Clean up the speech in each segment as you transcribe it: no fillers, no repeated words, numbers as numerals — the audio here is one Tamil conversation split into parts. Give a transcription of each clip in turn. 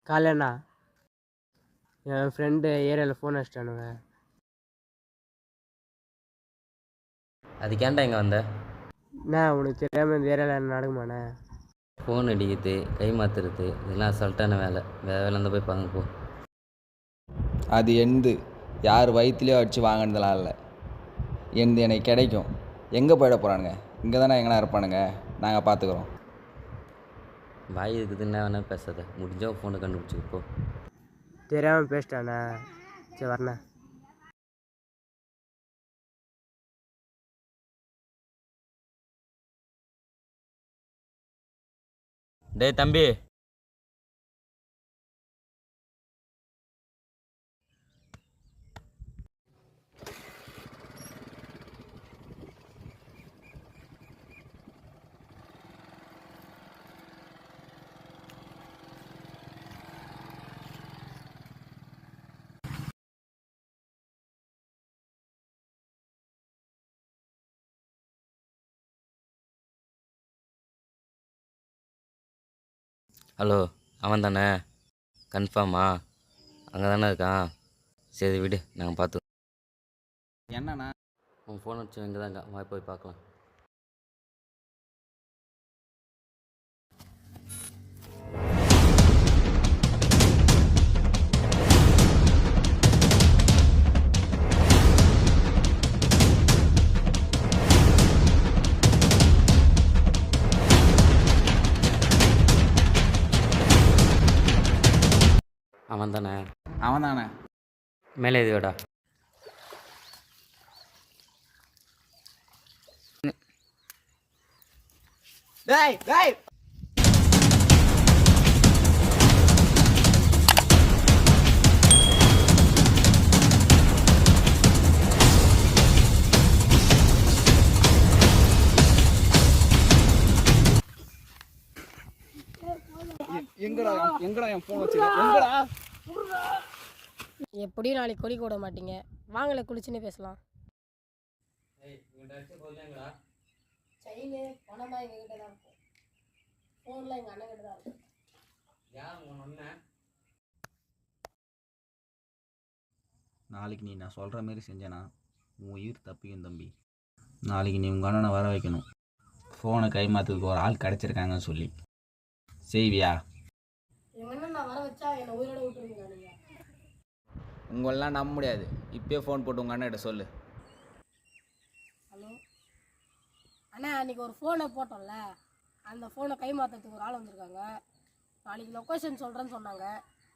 காலைண்ணா என் ஃப்ரெண்டு ஏரியாவில் ஃபோன் அடிச்சிட்டானுங்க. அதுக்கேன்டா இங்கே வந்த? அண்ணா உனக்கு தெரியாமல் இந்த ஏரியாவில் நடக்குமாண்ணே? ஃபோன் அடிக்கிறது, கை மாற்றுறது, இதெல்லாம் அசால்ட்டான வேலை. வேறு வேலை இருந்தால் போய் பாருங்க போ. அது எந்து யார் வயிற்றுலையோ அடித்து வாங்கினதெல்லாம் இல்லை. எந்து எனக்கு கிடைக்கும். எங்கே போயிட போகிறானுங்க? இங்கே தானே எங்கன்னா இருப்பானுங்க. நாங்கள் பார்த்துக்குறோம். வாய் இருக்குதுன்னா வேணால் பேசாத. முடிஞ்சால் ஃபோனை கண்டுபிடிச்சிக்கப்போ. தெரியாமல் பேசிட்டாண்ணே. சரி வரண்ணே. டேய் தம்பி, ஹலோ, அவன் தானே? கன்ஃபார்மா? அங்கே தானே இருக்கான்? சரி விடு, நாங்கள் பார்த்து. என்னண்ணா? உன் ஃபோன் அடிச்சு இங்கே தாங்க, வா போய் பார்க்கலாம். அவன் தானே? அவன் தானே. மேலே இதுவாடா. டேய் டேய் எங்கடா என் ஃபோன் வச்சு எங்கடா? எப்படியும் நாளைக்கு கொடி கூட மாட்டீங்க. வாங்கலை குளிச்சுன்னு பேசலாம். செயின் பணமாக எங்ககிட்ட தான் இருக்கும். ஃபோன்லாம் எங்கள் அண்ணன் கிட்ட தான் இருக்கும். நாளைக்கு நீ நான் சொல்கிற மாரி செஞ்சேனா உன் உயிர் தப்பிக்கும் தம்பி. நாளைக்கு நீ உங்கள் அண்ணனை வர வைக்கணும். ஃபோனை கை மாற்றுறதுக்கு ஒரு ஆள் கிடச்சிருக்காங்கன்னு சொல்லி செய்வியா? எங்கள் அண்ணன் நான் வர வச்சா என்னை உயிரோட விட்டுருங்க. நீங்கள் உங்களெலாம் நம்ப முடியாது. இப்போயே ஃபோன் போட்டு உங்கள் அண்ணன்கிட்ட சொல்லு. ஹலோ அண்ணா, அன்றைக்கி ஒரு ஃபோனை போட்டோம்ல, அந்த ஃபோனை கை மாற்றுறதுக்கு ஒரு ஆள் வந்திருக்காங்க. நாளைக்கு லொக்கேஷன் சொல்கிறேன்னு சொன்னாங்க.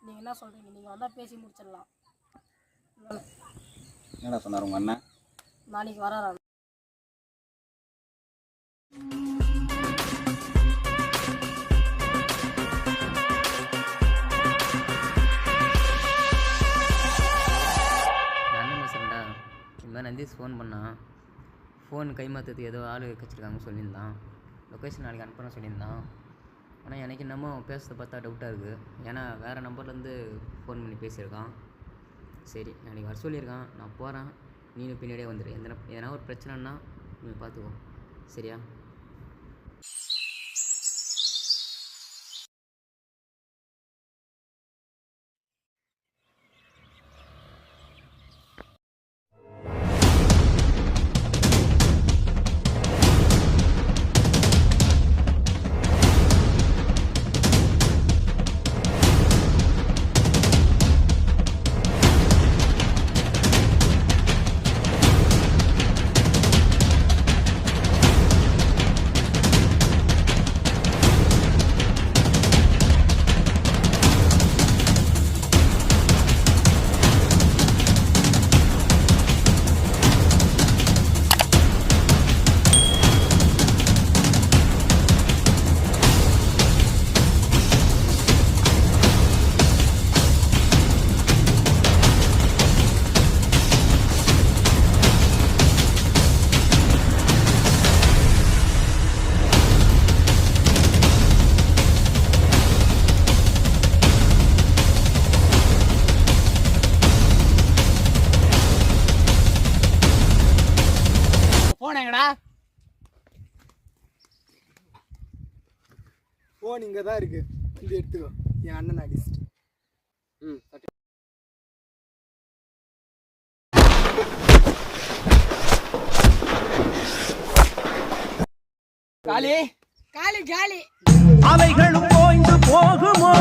நீங்கள் என்ன சொல்கிறீங்க? நீங்கள் வந்தால் பேசி முடிச்சிடலாம். என்னடா சொன்னார் உங்கள் அண்ணன்? நாளைக்கு வரான். நந்தீஷ் ஃபோன் பண்ணான். ஃபோன் கை மாற்றுறதுக்கு ஏதோ ஆள் வச்சுருக்காங்கன்னு சொல்லியிருந்தான். லொக்கேஷன் நாளைக்கு அனுப்புகிறேன்னு சொல்லியிருந்தான். ஆனால் எனக்கு என்னமோ பேசுறதை பார்த்தா டவுட்டாக இருக்குது. ஏன்னா வேறு நம்பர்லேருந்து ஃபோன் பண்ணி பேசியிருக்கான். சரி, நாளைக்கு வர சொல்லியிருக்கான். நான் போகிறேன், நீனும் பின்னாடியே வந்துடு. எதனா ஒரு பிரச்சனைன்னா நீ பார்த்துக்கோ, சரியா? ஃபோன் இங்கே தான் இருக்குது. இது எடுத்துக்கோ. என் அண்ணன் அடிச்சிட்டு ம் தட்டி. காலி காலி அவைகளும் ஓய்ந்து போகுமோ